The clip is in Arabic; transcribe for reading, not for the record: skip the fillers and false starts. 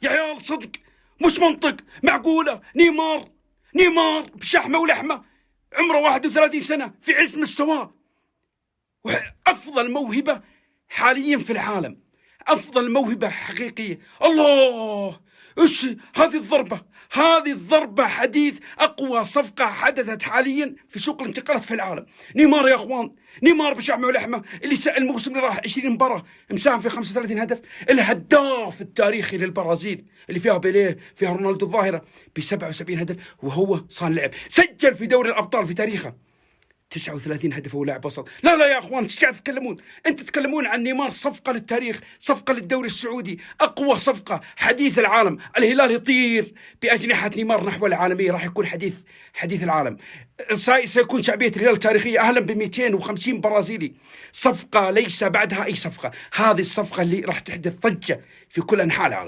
يا عيال صدق مش منطق، معقولة نيمار بشحمة ولحمة عمره 31 سنة في عز مستواه، أفضل موهبة حاليا في العالم، أفضل موهبة حقيقية. الله، إيش هذه الضربة حديث أقوى صفقة حدثت حاليا في سوق الانتقالات في العالم. نيمار يا أخوان، نيمار بشحمة ولحمة، اللي الموسم اللي راح 20 مباراة مساهم في 35 هدف، الهداف التاريخي للبرازيل اللي فيها بيليه، فيها رونالدو الظاهرة ب 77 هدف، وهو صانع لعب، سجل في دوري الأبطال في تاريخه 39 هدف وهو لاعب وسط. لا يا اخوان، ايش قاعد تتكلمون؟ انت تتكلمون عن نيمار صفقه للتاريخ، صفقه للدوري السعودي، اقوى صفقه، حديث العالم. الهلال يطير باجنحه نيمار نحو العالميه، راح يكون حديث العالم. سيكون شعبيه الهلال تاريخيه، اهلا ب 250 برازيلي. صفقه ليس بعدها اي صفقه، هذه الصفقه اللي راح تحدث ضجه في كل انحاء العالم.